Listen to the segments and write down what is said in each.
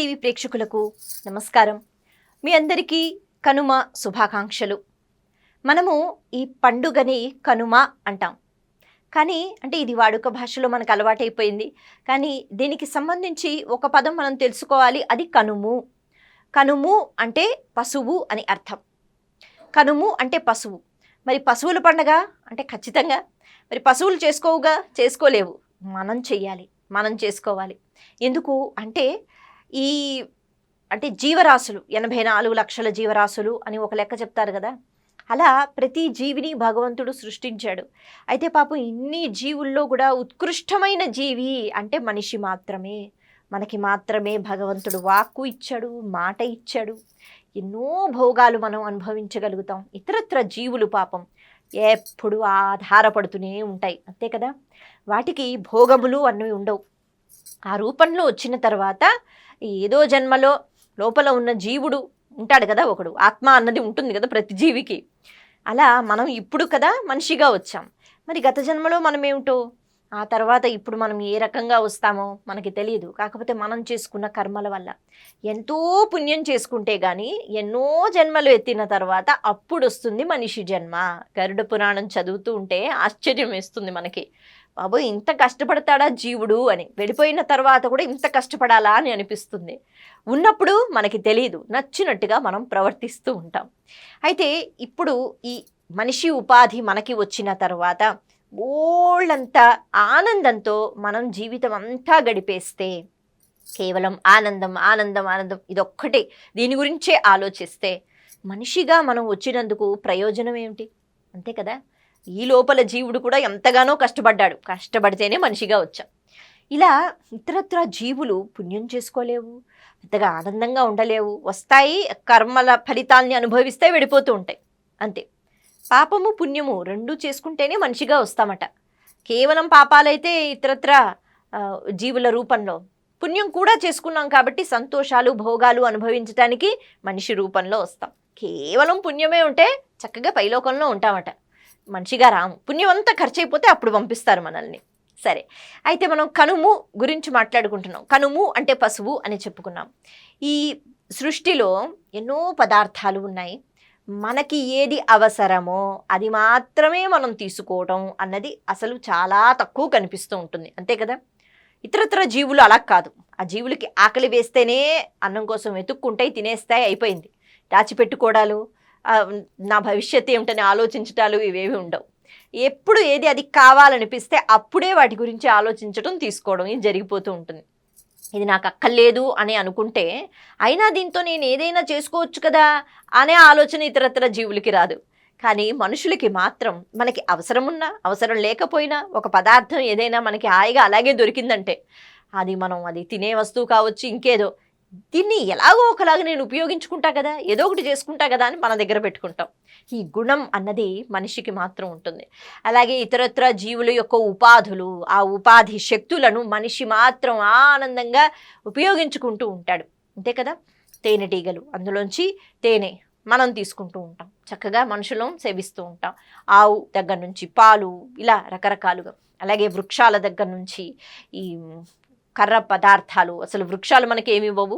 TV ప్రేక్షకులకు నమస్కారం. మీ అందరికీ కనుమ శుభాకాంక్షలు. మనము ఈ పండుగని కనుమ అంటాం, కానీ అంటే ఇది వాడుక భాషలో మనకు అలవాటైపోయింది. కానీ దీనికి సంబంధించి ఒక పదం మనం తెలుసుకోవాలి, అది కనుము. కనుము అంటే పశువు అని అర్థం. కనుము అంటే పశువు. మరి పశువుల పండగ అంటే ఖచ్చితంగా మరి పశువులు చేసుకోవుగా, చేసుకోలేవు, మనం చెయ్యాలి, మనం చేసుకోవాలి. ఎందుకు అంటే ఈ అంటే జీవరాశులు 84 లక్షల జీవరాశులు అని ఒక లెక్క చెప్తారు కదా, అలా ప్రతి జీవిని భగవంతుడు సృష్టించాడు. అయితే పాపం ఇన్ని జీవుల్లో కూడా ఉత్కృష్టమైన జీవి అంటే మనిషి మాత్రమే. మనకి మాత్రమే భగవంతుడు వాక్కు ఇచ్చాడు, మాట ఇచ్చాడు, ఎన్నో భోగాలు మనం అనుభవించగలుగుతాం. ఇతరత్ర జీవులు పాపం ఎప్పుడు ఆధారపడుతూనే ఉంటాయి, అంతే కదా. వాటికి భోగములు అన్నవి ఉండవు. ఆ రూపంలో వచ్చిన తర్వాత ఏదో జన్మలో లోపల ఉన్న జీవుడు ఉంటాడు కదా, ఒకడు ఆత్మ అన్నది ఉంటుంది కదా ప్రతి జీవికి. అలా మనం ఇప్పుడు కదా మనిషిగా వచ్చాం. మరి గత జన్మలో మనం ఏమిటో, ఆ తర్వాత ఇప్పుడు మనం ఏ రకంగా వస్తామో మనకి తెలియదు. కాకపోతే మనం చేసుకున్న కర్మల వల్ల ఎంతో పుణ్యం చేసుకుంటే కానీ ఎన్నో జన్మలు ఎత్తిన తర్వాత అప్పుడు వస్తుంది మనిషి జన్మ. గరుడ పురాణం చదువుతూ ఉంటే ఆశ్చర్యం వేస్తుంది మనకి. బాబోయ్, ఇంత కష్టపడతాడా జీవుడు అని. వెళ్ళిపోయిన తర్వాత కూడా ఇంత కష్టపడాలా అని అనిపిస్తుంది. ఉన్నప్పుడు మనకి తెలియదు, నచ్చినట్టుగా మనం ప్రవర్తిస్తూ ఉంటాం. అయితే ఇప్పుడు ఈ మనిషి ఉపాధి మనకి వచ్చిన తర్వాత బోళ్ళంత ఆనందంతో మనం జీవితం అంతా గడిపేస్తే, కేవలం ఆనందం ఆనందం ఆనందం ఇదొక్కటే, దీని గురించే ఆలోచిస్తే మనిషిగా మనం వచ్చినందుకు ప్రయోజనం ఏమిటి? అంతే కదా. ఈ లోపల జీవుడు కూడా ఎంతగానో కష్టపడ్డాడు, కష్టపడితేనే మనిషిగా వచ్చాం. ఇలా ఇతరత్ర జీవులు పుణ్యం చేసుకోలేవు, పెద్దగా ఆనందంగా ఉండలేవు. వస్తాయి, కర్మల ఫలితాల్ని అనుభవిస్తే వెళ్ళిపోతూ ఉంటాయి, అంతే. పాపము పుణ్యము రెండూ చేసుకుంటేనే మనిషిగా వస్తామట. కేవలం పాపాలైతే ఇతరత్ర జీవుల రూపంలో, పుణ్యం కూడా చేసుకున్నాం కాబట్టి సంతోషాలు భోగాలు అనుభవించడానికి మనిషి రూపంలో వస్తాం. కేవలం పుణ్యమే ఉంటే చక్కగా పైలోకంలో ఉంటామట, మనిషిగా రాము. పుణ్యం అంతా ఖర్చు అయిపోతే అప్పుడు పంపిస్తారు మనల్ని. సరే, అయితే మనం కనుము గురించి మాట్లాడుకుంటున్నాం. కనుము అంటే పశువు అని చెప్పుకున్నాం. ఈ సృష్టిలో ఎన్నో పదార్థాలు ఉన్నాయి. మనకి ఏది అవసరమో అది మాత్రమే మనం తీసుకోవటం అన్నది అసలు చాలా తక్కువ కనిపిస్తూ ఉంటుంది, అంతే కదా. ఇతరత్ర జీవులు అలా కాదు. ఆ జీవులకి ఆకలి వేస్తేనే అన్నం కోసం వెతుక్కుంటాయి, తినేస్తాయి, అయిపోయింది. దాచిపెట్టుకోవడాలు, నా భవిష్యత్తు ఏమిటని ఆలోచించటాలు ఇవేవి ఉండవు. ఎప్పుడు ఏది అది కావాలనిపిస్తే అప్పుడే వాటి గురించి ఆలోచించడం, తీసుకోవడం ఇది జరిగిపోతూ ఉంటుంది. ఇది నాకు అక్కర్లేదు అని అనుకుంటే అయినా దీంతో నేను ఏదైనా చేసుకోవచ్చు కదా అనే ఆలోచన ఇతరత్ర జీవులకి రాదు. కానీ మనుషులకి మాత్రం మనకి అవసరం ఉన్నా అవసరం లేకపోయినా ఒక పదార్థం ఏదైనా మనకి హాయిగా అలాగే దొరికిందంటే, అది మనం అది తినే వస్తువు కావచ్చు, ఇంకేదో, దీన్ని ఎలాగో ఒకలాగా నేను ఉపయోగించుకుంటా కదా, ఏదో ఒకటి చేసుకుంటా కదా అని మన దగ్గర పెట్టుకుంటాం. ఈ గుణం అన్నది మనిషికి మాత్రం ఉంటుంది. అలాగే ఇతరత్ర జీవుల యొక్క ఉపాధులు, ఆ ఉపాధి శక్తులను మనిషి మాత్రం ఆనందంగా ఉపయోగించుకుంటూ ఉంటాడు, అంతే కదా. తేనెటీగలు, అందులోంచి తేనె మనం తీసుకుంటూ ఉంటాం, చక్కగా మనుషులం సేవిస్తూ ఉంటాం. ఆవు దగ్గర నుంచి పాలు, ఇలా రకరకాలుగా. అలాగే వృక్షాల దగ్గర నుంచి ఈ కర్ర పదార్థాలు, అసలు వృక్షాలు మనకి ఏమి ఇవ్వవు.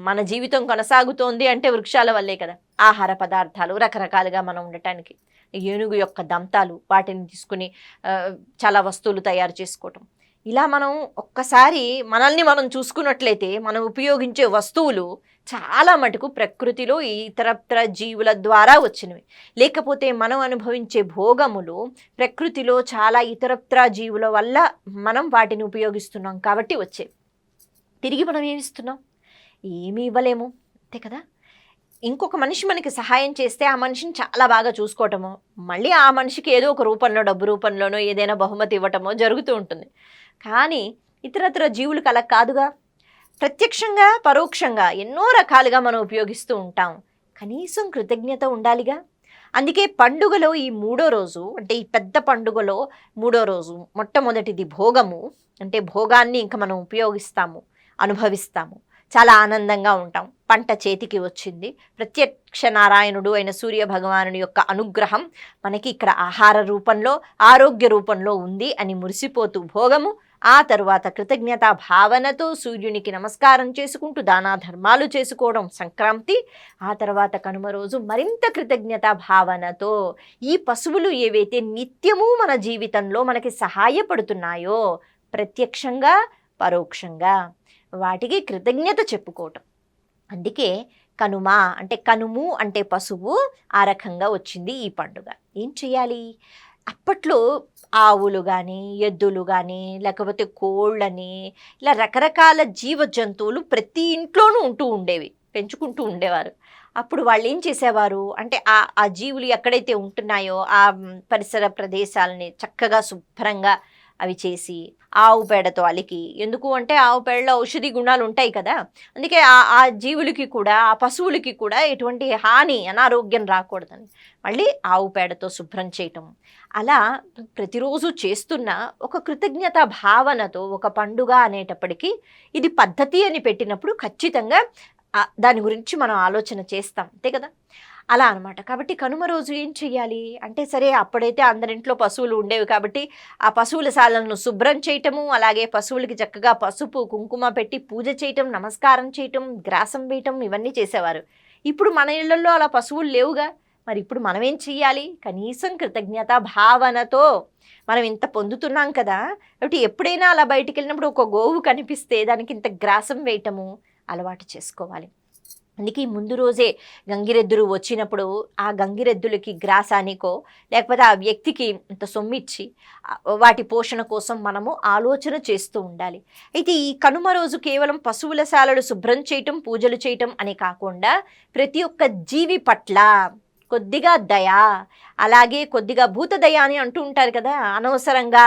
మన జీవితం కొనసాగుతోంది అంటే వృక్షాల వల్లే కదా. ఆహార పదార్థాలు రకరకాలుగా మనం ఉండటానికి. ఏనుగు యొక్క దంతాలు, వాటిని తీసుకుని చాలా వస్తువులు తయారు చేసుకోవటం. ఇలా మనం ఒక్కసారి మనల్ని మనం చూసుకున్నట్లయితే మనం ఉపయోగించే వస్తువులు చాలా మటుకు ప్రకృతిలో ఇతరత్ర జీవుల ద్వారా వచ్చినవి. లేకపోతే మనం అనుభవించే భోగములు ప్రకృతిలో చాలా ఇతరత్ర జీవుల వల్ల మనం వాటిని ఉపయోగిస్తున్నాం కాబట్టి వచ్చేవి. తిరిగి మనం ఏమిస్తున్నాం? ఏమీ ఇవ్వలేము, అంతే కదా. ఇంకొక మనిషి మనకి సహాయం చేస్తే ఆ మనిషిని చాలా బాగా చూసుకోవటమో, మళ్ళీ ఆ మనిషికి ఏదో ఒక రూపంలో, డబ్బు రూపంలోనో ఏదైనా బహుమతి ఇవ్వటమో జరుగుతూ ఉంటుంది. కానీ ఇతరత్ర జీవులకు అలా కాదుగా. ప్రత్యక్షంగా పరోక్షంగా ఎన్నో రకాలుగా మనం ఉపయోగిస్తూ ఉంటాం. కనీసం కృతజ్ఞత ఉండాలిగా. అందుకే పండుగలో ఈ 3వ రోజు, అంటే ఈ పెద్ద పండుగలో 3వ రోజు, మొట్టమొదటిది భోగము. అంటే భోగాన్ని ఇంకా మనం ఉపయోగిస్తాము, అనుభవిస్తాము, చాలా ఆనందంగా ఉంటాం. పంట చేతికి వచ్చింది, ప్రత్యక్ష నారాయణుడు అయిన సూర్య భగవానుడి యొక్క అనుగ్రహం మనకి ఇక్కడ ఆహార రూపంలో, ఆరోగ్య రూపంలో ఉంది అని మురిసిపోతూ భోగము, ఆ తరువాత కృతజ్ఞతా భావనతో సూర్యునికి నమస్కారం చేసుకుంటూ దానా ధర్మాలు చేసుకోవడం సంక్రాంతి. ఆ తర్వాత కనుమ రోజు మరింత కృతజ్ఞతా భావనతో ఈ పశువులు ఏవైతే నిత్యము మన జీవితంలో మనకి సహాయపడుతున్నాయో ప్రత్యక్షంగా పరోక్షంగా వాటికి కృతజ్ఞత చెప్పుకోవటం. అందుకే కనుమ అంటే కనుము అంటే పశువు, ఆ రకంగా వచ్చింది ఈ పండుగ. ఏం చేయాలి? అప్పట్లో ఆవులు కానీ ఎద్దులు కానీ లేకపోతే కోళ్ళని ఇలా రకరకాల జీవ జంతువులు ప్రతి ఇంట్లోనూ ఉంటూ ఉండేవి, పెంచుకుంటూ ఉండేవారు. అప్పుడు వాళ్ళు ఏం చేసేవారు అంటే ఆ జీవులు ఎక్కడైతే ఉంటున్నాయో ఆ పరిసర ప్రదేశాలని చక్కగా శుభ్రంగా అవి చేసి ఆవు పేడతో అలికి, ఎందుకు అంటే ఆవు పేడలో ఔషధి గుణాలు ఉంటాయి కదా, అందుకే ఆ జీవులకి కూడా ఆ పశువులకి కూడా ఎటువంటి హాని అనారోగ్యం రాకూడదని మళ్ళీ ఆవు పేడతో శుభ్రం చేయటం. అలా ప్రతిరోజు చేస్తున్న ఒక కృతజ్ఞత భావనతో ఒక పండుగ అనేటప్పటికీ ఇది పద్ధతి అని పెట్టినప్పుడు ఖచ్చితంగా దాని గురించి మనం ఆలోచన చేస్తాం, అంతే కదా. అలా అనమాట. కాబట్టి కనుమ రోజు ఏం చెయ్యాలి అంటే, సరే అప్పుడైతే అందరింట్లో పశువులు ఉండేవి కాబట్టి ఆ పశువుల శాలను శుభ్రం చేయటము, అలాగే పశువులకి చక్కగా పసుపు కుంకుమ పెట్టి పూజ చేయటం, నమస్కారం చేయటం, గ్రాసం వేయటం ఇవన్నీ చేసేవారు. ఇప్పుడు మన ఇళ్లలో అలా పశువులు లేవుగా. మరి ఇప్పుడు మనం ఏం చెయ్యాలి? కనీసం కృతజ్ఞత భావనతో మనం ఇంత పొందుతున్నాం కదా, కాబట్టి ఎప్పుడైనా అలా బయటికి వెళ్ళినప్పుడు ఒక గోవు కనిపిస్తే దానికి ఇంత గ్రాసం వేయటము అలవాటు చేసుకోవాలి. అందుకే ముందు రోజే గంగిరెద్దులు వచ్చినప్పుడు ఆ గంగిరెద్దులకి గ్రాసానికో లేకపోతే ఆ వ్యక్తికి ఇంత సొమ్మిచ్చి వాటి పోషణ కోసం మనము ఆలోచన చేస్తూ ఉండాలి. అయితే ఈ కనుమ రోజు కేవలం పశువుల శాలలు శుభ్రం చేయటం, పూజలు చేయటం అని కాకుండా ప్రతి ఒక్క జీవి పట్ల కొద్దిగా దయ, అలాగే కొద్దిగా భూత దయ అని అంటూ ఉంటారు కదా, అనవసరంగా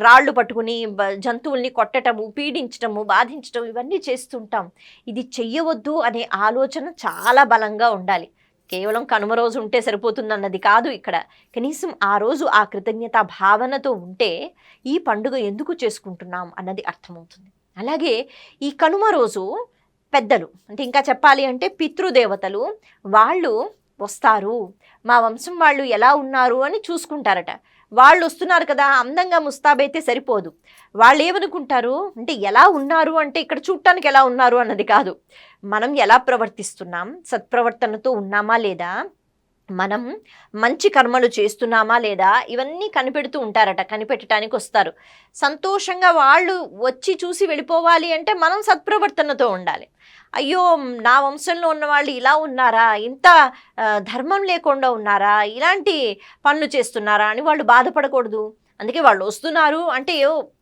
రాళ్ళు పట్టుకుని జంతువుల్ని కొట్టటము, పీడించటము, బాధించటం ఇవన్నీ చేస్తుంటాం. ఇది చెయ్యవద్దు అనే ఆలోచన చాలా బలంగా ఉండాలి. కేవలం కనుమ రోజు ఉంటే సరిపోతుందన్నది కాదు ఇక్కడ. కనీసం ఆ రోజు ఆ కృతజ్ఞత భావనతో ఉంటే ఈ పండుగ ఎందుకు చేసుకుంటున్నాం అన్నది అర్థమవుతుంది. అలాగే ఈ కనుమ రోజు పెద్దలు అంటే ఇంకా చెప్పాలి అంటే పితృదేవతలు వాళ్ళు వస్తారు, మా వంశం వాళ్ళు ఎలా ఉన్నారు అని చూసుకుంటారట. వాళ్ళు వస్తున్నారు కదా, అందంగా ముస్తాబైతే సరిపోదు. వాళ్ళు ఏమనుకుంటారు అంటే ఎలా ఉన్నారు అంటే ఇక్కడ చూడటానికి ఎలా ఉన్నారు అన్నది కాదు, మనం ఎలా ప్రవర్తిస్తున్నాం, సత్ప్రవర్తనతో ఉన్నామా లేదా, మనం మంచి కర్మలు చేస్తున్నామా లేదా, ఇవన్నీ కనిపెడుతూ ఉంటారట. కనిపెట్టడానికి వస్తారు. సంతోషంగా వాళ్ళు వచ్చి చూసి వెళ్ళిపోవాలి అంటే మనం సత్ప్రవర్తనతో ఉండాలి. అయ్యో నా వంశంలో ఉన్న వాళ్ళు ఇలా ఉన్నారా, ఇంత ధర్మం లేకుండా ఉన్నారా, ఇలాంటి పనులు చేస్తున్నారా అని వాళ్ళు బాధపడకూడదు. అందుకే వాళ్ళు వస్తున్నారు అంటే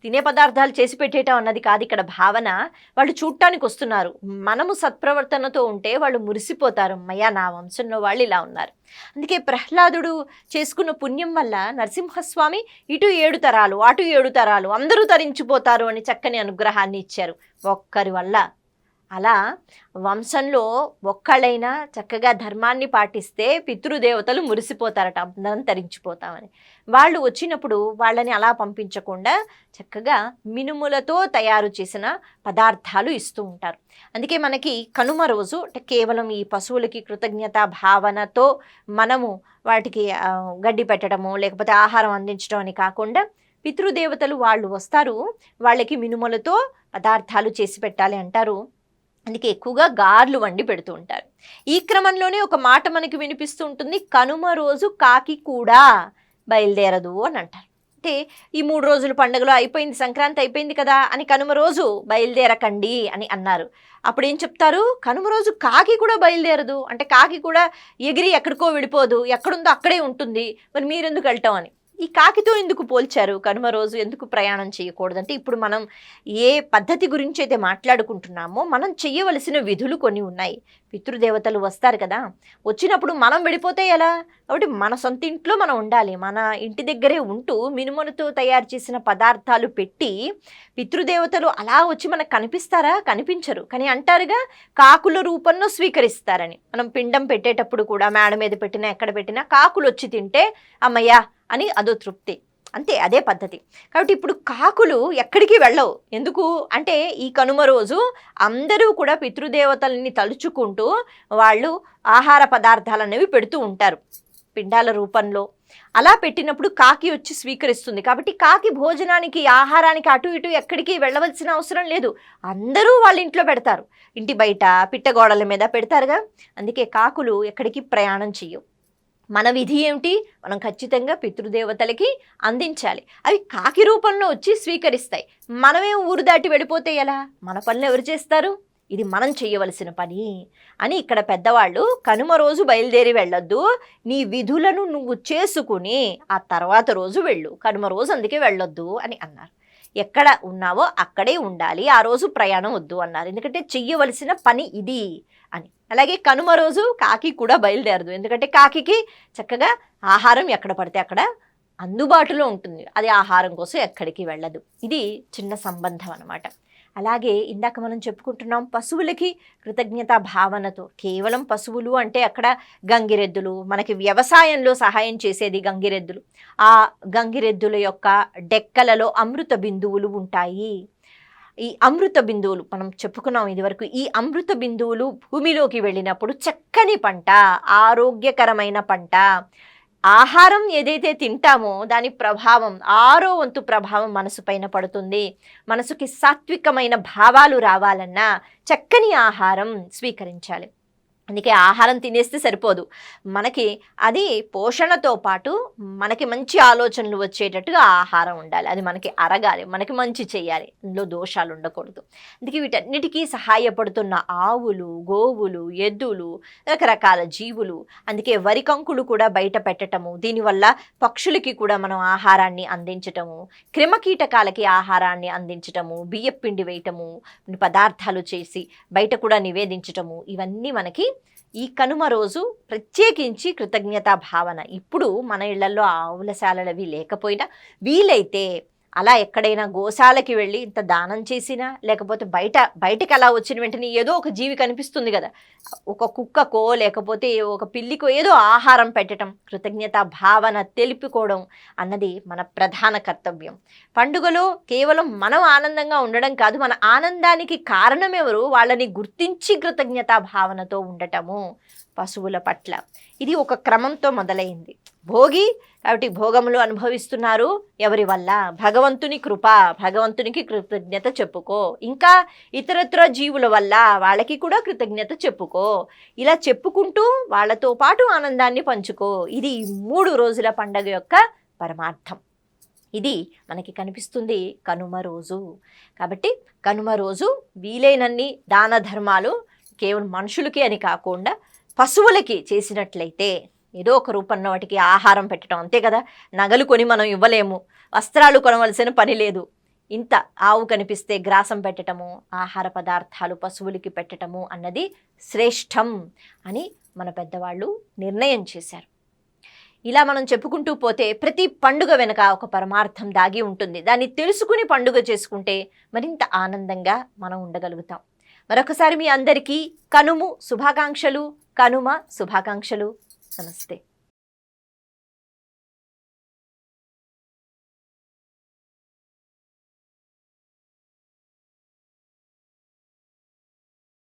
తినే పదార్థాలు చేసి పెట్టేయటం అన్నది కాదు ఇక్కడ భావన. వాళ్ళు చూడటానికి వస్తున్నారు. మనము సత్ప్రవర్తనతో ఉంటే వాళ్ళు మురిసిపోతారు, అమ్మయ్య నా వంశంలో వాళ్ళు ఇలా ఉన్నారు. అందుకే ప్రహ్లాదుడు చేసుకున్న పుణ్యం వల్ల నరసింహస్వామి ఇటు 7 తరాలు అటు 7 తరాలు అందరూ తరించిపోతారు అని చక్కని అనుగ్రహాన్ని ఇచ్చారు ఒక్కరి వల్ల. అలా వంశంలో ఒక్కళ్ళైనా చక్కగా ధర్మాన్ని పాటిస్తే పితృదేవతలు మురిసిపోతారట, అందరం తరించిపోతామని. వాళ్ళు వచ్చినప్పుడు వాళ్ళని అలా పంపించకుండా చక్కగా మినుములతో తయారు చేసిన పదార్థాలు ఇస్తూ ఉంటారు. అందుకే మనకి కనుమ రోజు అంటే కేవలం ఈ పశువులకి కృతజ్ఞత భావనతో మనము వాటికి గడ్డి పెట్టడము లేకపోతే ఆహారం అందించడం అని కాకుండా పితృదేవతలు వాళ్ళు వస్తారు, వాళ్ళకి మినుములతో పదార్థాలు చేసి పెట్టాలి అంటారు. అందుకే ఎక్కువగా గార్లు వండి పెడుతూ ఉంటారు. ఈ క్రమంలోనే ఒక మాట మనకి వినిపిస్తూ ఉంటుంది, కనుమ రోజు కాకి కూడా బయలుదేరదు అని అంటారు. అంటే ఈ 3 రోజుల పండుగలో అయిపోయింది, సంక్రాంతి అయిపోయింది కదా అని కనుమ రోజు బయలుదేరకండి అని అన్నారు. అప్పుడు ఏం చెప్తారు, కనుమ రోజు కాకి కూడా బయలుదేరదు అంటే కాకి కూడా ఎగిరి ఎక్కడికో వెళ్ళిపోదు, ఎక్కడుందో అక్కడే ఉంటుంది, మరి మీరెందుకు వెళ్ళటం అని. ఈ కాకితో ఎందుకు పోల్చారు, కనుమ రోజు ఎందుకు ప్రయాణం చేయకూడదంటే, ఇప్పుడు మనం ఏ పద్ధతి గురించి అయితే మాట్లాడుకుంటున్నామో మనం చెయ్యవలసిన విధులు కొన్ని ఉన్నాయి. పితృదేవతలు వస్తారు కదా, వచ్చినప్పుడు మనం వెళ్ళిపోతే ఎలా, కాబట్టి మన సొంత ఇంట్లో మనం ఉండాలి. మన ఇంటి దగ్గరే ఉంటూ మినుములతో తయారు చేసిన పదార్థాలు పెట్టి పితృదేవతలు అలా వచ్చి మనకు కనిపిస్తారా, కనిపించరు. కానీ అంటారుగా కాకుల రూపంలో స్వీకరిస్తారని. మనం పిండం పెట్టేటప్పుడు కూడా మేడ మీద పెట్టినా ఎక్కడ పెట్టినా కాకులు వచ్చి తింటే అమ్మయ్యా అని అదో తృప్తి, అంతే, అదే పద్ధతి. కాబట్టి ఇప్పుడు కాకులు ఎక్కడికి వెళ్ళవు. ఎందుకు అంటే ఈ కనుమ రోజు అందరూ కూడా పితృదేవతల్ని తలుచుకుంటూ వాళ్ళు ఆహార పదార్థాలు అనేవి పెడుతూ ఉంటారు. పిండాల రూపంలో అలా పెట్టినప్పుడు కాకి వచ్చి స్వీకరిస్తుంది. కాబట్టి కాకి భోజనానికి ఆహారానికి అటు ఇటు ఎక్కడికి వెళ్ళవలసిన అవసరం లేదు. అందరూ వాళ్ళ ఇంట్లో పెడతారు. ఇంటి బయట పిట్టగోడల మీద పెడతారుగా. అందుకే కాకులు ఎక్కడికి ప్రయాణం చెయ్యవు. మన విధి ఏమిటి? మనం ఖచ్చితంగా పితృదేవతలకి అందించాలి. అవి కాకి రూపంలో వచ్చి స్వీకరిస్తాయి. మనమేం ఊరు దాటి వెళ్ళిపోతే ఎలా? మన పనులు ఎవరు చేస్తారు? ఇది మనం చెయ్యవలసిన పని అని ఇక్కడ పెద్దవాళ్ళు కనుమ రోజు బయలుదేరి వెళ్ళొద్దు, నీ విధులను నువ్వు చేసుకుని ఆ తర్వాత రోజు వెళ్ళు, కనుమ రోజు అందుకే వెళ్ళొద్దు అని అన్నారు. ఎక్కడ ఉన్నావో అక్కడే ఉండాలి, ఆ రోజు ప్రయాణం వద్దు అన్నారు. ఎందుకంటే చెయ్యవలసిన పని ఇది అని. అలాగే కనుమ రోజు కాకి కూడా బయలుదేరదు. ఎందుకంటే కాకికి చక్కగా ఆహారం ఎక్కడ పడితే అక్కడ అందుబాటులో ఉంటుంది. అది ఆహారం కోసం ఎక్కడికి వెళ్ళదు. ఇది చిన్న సంబంధం అన్నమాట. అలాగే ఇందాక మనం చెప్పుకుంటున్నాం పశువులకి కృతజ్ఞతా భావనతో. కేవలం పశువులు అంటే అక్కడ గంగిరెద్దులు, మనకి వ్యవసాయంలో సహాయం చేసేది గంగిరెద్దులు. ఆ గంగిరెద్దుల యొక్క డెక్కలలో అమృత బిందువులు ఉంటాయి. ఈ అమృత బిందువులు మనం చెప్పుకున్నాం ఇదివరకు. ఈ అమృత బిందువులు భూమిలోకి వెళ్ళినప్పుడు చక్కని పంట, ఆరోగ్యకరమైన పంట. ఆహారం ఏదైతే తింటామో దాని ప్రభావం 6వ వంతు ప్రభావం మనసు పైన పడుతుంది. మనసుకి సాత్వికమైన భావాలు రావాలన్నా చక్కని ఆహారం స్వీకరించాలి. అందుకే ఆహారం తినేస్తే సరిపోదు, మనకి అది పోషణతో పాటు మనకి మంచి ఆలోచనలు వచ్చేటట్టుగా ఆహారం ఉండాలి. అది మనకి అరగాలి, మనకి మంచి చేయాలి, అందులో దోషాలు ఉండకూడదు. అందుకే వీటన్నిటికీ సహాయపడుతున్న ఆవులు, గోవులు, ఎద్దులు, రకరకాల జీవులు. అందుకే వరి కంకులు కూడా బయట పెట్టటము, దీనివల్ల పక్షులకి కూడా మనం ఆహారాన్ని అందించటము, క్రిమకీటకాలకి ఆహారాన్ని అందించటము, బియ్యం పిండి వేయటము, పదార్థాలు చేసి బయట కూడా నివేదించటము, ఇవన్నీ మనకి ఈ కనుమ రోజు ప్రత్యేకించి కృతజ్ఞతా భావన. ఇప్పుడు మన ఇళ్లలో ఆవులశాలవి లేకపోయినా వీలైతే అలా ఎక్కడైనా గోశాలకి వెళ్ళి ఇంత దానం చేసినా, లేకపోతే బయటకు అలా వచ్చిన వెంటనే ఏదో ఒక జీవి కనిపిస్తుంది కదా, ఒక కుక్కకో లేకపోతే ఒక పిల్లికో ఏదో ఆహారం పెట్టడం, కృతజ్ఞతా భావన తెలుపుకోవడం అన్నది మన ప్రధాన కర్తవ్యం. పండుగలో కేవలం మనం ఆనందంగా ఉండడం కాదు, మన ఆనందానికి కారణం ఎవరు వాళ్ళని గుర్తించి కృతజ్ఞతా భావనతో ఉండటము పశువుల పట్ల. ఇది ఒక క్రమంతో మొదలైంది. భోగి కాబట్టి భోగములు అనుభవిస్తున్నారు ఎవరి వల్ల? భగవంతుని కృప, భగవంతునికి కృతజ్ఞత చెప్పుకో. ఇంకా ఇతరత్ర జీవుల వల్ల వాళ్ళకి కూడా కృతజ్ఞత చెప్పుకో. ఇలా చెప్పుకుంటూ వాళ్ళతో పాటు ఆనందాన్ని పంచుకో. ఇది 3 రోజుల పండగ యొక్క పరమార్థం. ఇది మనకి కనిపిస్తుంది కనుమ రోజు. కాబట్టి కనుమ రోజు వీలైనన్ని దాన ధర్మాలు కేవలం మనుషులకి అని కాకుండా పశువులకి చేసినట్లయితే ఏదో ఒక రూపంలో వాటికి ఆహారం పెట్టడం, అంతే కదా. నగలు కొని మనం ఇవ్వలేము, వస్త్రాలు కొనవలసిన పని లేదు. ఇంత ఆవు కనిపిస్తే గ్రాసం పెట్టడము, ఆహార పదార్థాలు పశువులకి పెట్టడము అన్నది శ్రేష్టం అని మన పెద్దవాళ్ళు నిర్ణయం చేశారు. ఇలా మనం చెప్పుకుంటూ పోతే ప్రతి పండుగ వెనుక ఒక పరమార్థం దాగి ఉంటుంది. దాన్ని తెలుసుకుని పండుగ చేసుకుంటే మరింత ఆనందంగా మనం ఉండగలుగుతాం. మరొకసారి మీ అందరికీ కనుమ శుభాకాంక్షలు. నమస్తే.